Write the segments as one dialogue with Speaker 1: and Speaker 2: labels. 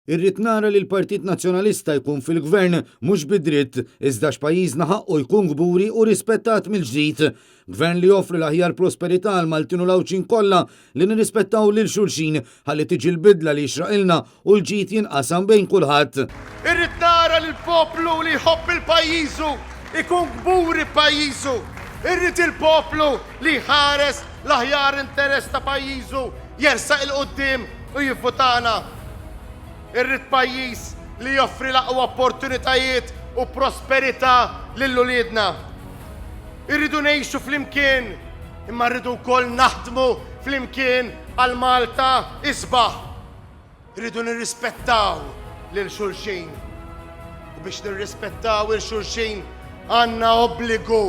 Speaker 1: Irrid nara li l-Partit Nazzjonalista jkun fil-gvern mhux bidritt iżda x'pajjiżna ħaqqu jkun gburi u rispettat mill-ġdid. Gvern li joffri l-aħjar prosperità għal Maltin u l-Awċin kollha li nirrispettaw lil xulxin ħalli tiġi l-bidla li jxraqilna u l-ġid jinqasam bejn kulħadd.
Speaker 2: Irrid nara li l-poplu li jħobb il-pajjiżu ikun gburi pajjiżu. Irrid il-poplu li ħares l-aħjar interess ta' pajjiżu jersaq il-qudiem u jivvutana. Irrid pajjiż li joffri l-aqwa opportunitajiet u prosperità lill-uliedna. Irridu ngħixu flimkien, imma rridu wkoll naħdmu flimkien għal Malta isbaħ. Irridu nirrispettaw lil xulxin. U biex nirrispettaw il-xulxin għandna obbligu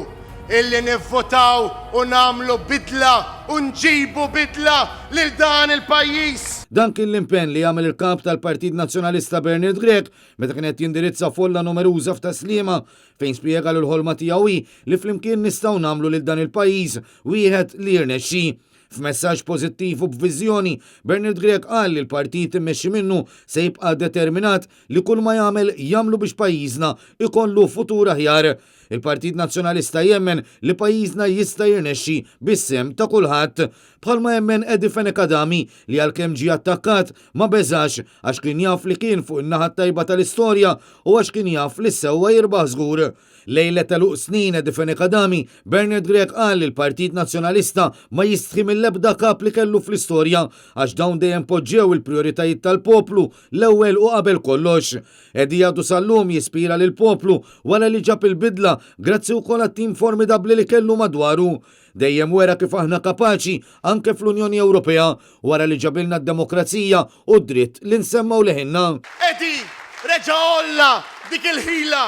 Speaker 2: illi nivvotaw u namlu bidla u nġibu bidla lil dan il-pajjiż.
Speaker 1: Dan kien l-impenn li jagħmel il-kap tal-Partit Nazzjonalista Bernard Grech meta kienet jindirizza folla numeruża f'Taslima fejn spjega l-ħolma tiegħu li flimkien nistgħu nagħmlu lil dan il-pajjiż wieħed li jirnexxi. F'messaġġ pożittiv u b'viżjoni, Bernard Grech qal li l-partit immexxi minnu se jibqa' determinat li kull ma jagħmlu biex pajjiżna ikollu futur aħjar. Il-Partit Nazzjonalista jemmen li pajjiżna jista' jirnexxi bis-sem ta' kulħadd. Bħalma jemmen Edi Fenekadami li għalkemm ġie attakkat ma beżax għax kien jaf li kien fuq in-naħa tajba tal-istorja u għax kien jaf li sewwa jirbaħ żgur. Lejla tal-uq snin Edi Fenekadami, Bernard Grech qal li l-Partit Nazzjonalista ma jistħi mill-ebda kap li kellu fl-istorja għax dawn dejjem poġġew il-prijoritajiet tal-poplu l-ewwel u qabel kollox. Edi għadu sal-lum jispira lil poplu wara li ġab il-bidla grazzi wkoll għat-tim formidabbli li kellu madwaru. Dejjem wera kif aħna kapaċi anke fl-Unjoni Ewropea wara li ġabilna d-demokrazija u d-dritt li nsemmaw leħinna.
Speaker 2: Edi, reġa' olla dik il-ħila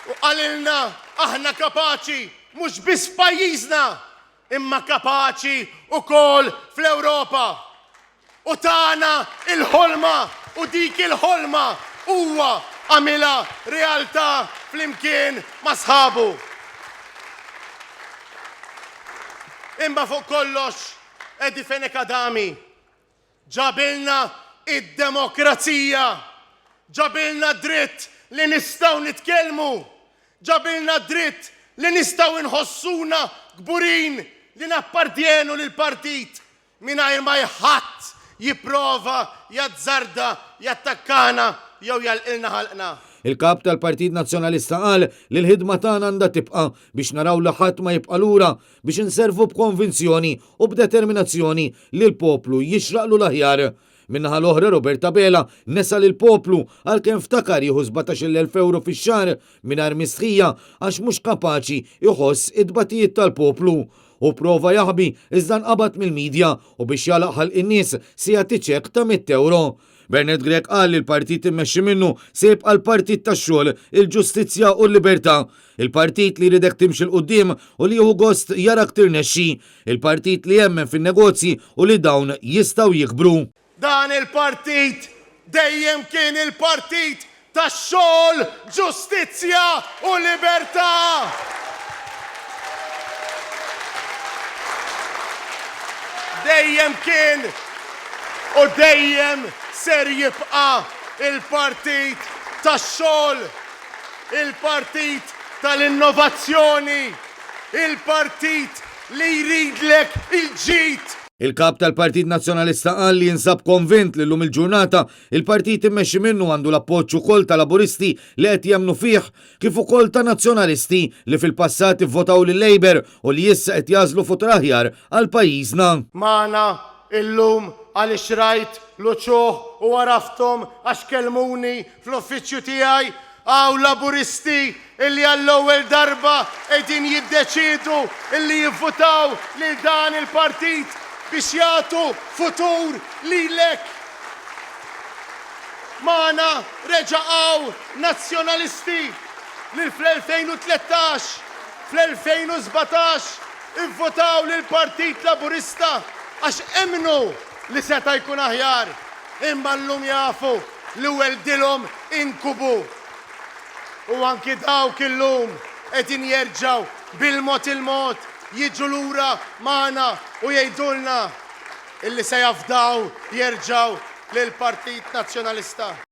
Speaker 2: u qalilna aħna kapaċi mhux biss pajjiżna imma kapaċi ukoll fl-Ewropa. U tagħna il-ħolma u dik il-ħolma huwa għamilha realtà flimkien ma' sħabu. Imma fuq kollox, Edi Fenekadami ġabilna id-demokrazija, ġabilna dritt li nistgħu nitkellmu, ġabilna dritt li nistgħu nħossuna kburin li nappartjenu lil partit mingħajr ma ħadd jipprova jazzarda, jattakkana jew jalqilna ħalqna.
Speaker 1: Il-kap tal-Partit Nazzjonalista qal li l-ħidma tagħna għandha tibqa' biex naraw li ħadd ma jibqa' lura biex inservu b'konvinzjoni u b'determinazzjoni li l-poplu jixraqlu l-aħjar. Minnaħa l-oħra Roberta Bela nesal il-poplu għalkemm ftakar jieħu 17,000 euro fix-xahar mingħajr mistħija għax mhux kapaċi jħoss id-batijiet tal-poplu. U prova jaħbi iżda nqabad mill-midja u biex jalaq in-nies se jagħti ċekk ta' 100 euro. Bernard Grech qal li l-partit immexxi minnu se jibqa' l-partit tax-xogħol, il-ġustizzja u l-libertà. Il-partit li jridek timxi l-qudiem u li jieħu gost jarak tirnexxi. Il-partit li jemmen fin-negozji u li dawn jistgħu jikbru.
Speaker 2: Dan il-partit dejjem kien il-partit tax-xogħol, ġustizzja u libertà. Dejjem kien u dejjem ser jibqa' il-partit tax-xogħol, il-partit tal-innovazzjoni, il-partit li jridlek il-ġid.
Speaker 1: Il-kap tal-Partit Nazzjonalista qal li jinsab konvint li llum il-ġurnata il-partit immexxi minnu għandu l-appoġġ ukoll tal-laburisti li qed jemmnu fih kif ukoll ta' nazzjonalisti li fil-passat ivvotaw lil Labour u li issa qed jażlu futur aħjar għal pajjiżna.
Speaker 2: Magħna illum għaliex rajt l-uċuħ u għaraftom għax kelmuni fl-uffiċċju tiegħi għaw laburisti illi għall-ewwel darba qegħdin jiddeċiedu illi jivvotaw lil dan il-partit biex jagħtu futur lilek. Magħna reġaqgħu nazzjonalisti li fl-2013, fl-2017 ivvotaw lil Partit Laburista għax emnu li seta' jkun aħjar, imma llum jafu li weldilhom inkubu. U anki dawk illum qegħdin jerġgħu bil-mod il-mod jiġu lura magħna u jgħidulna illi se jafdaw jerġgħu lill-Partit Nazzjonalista.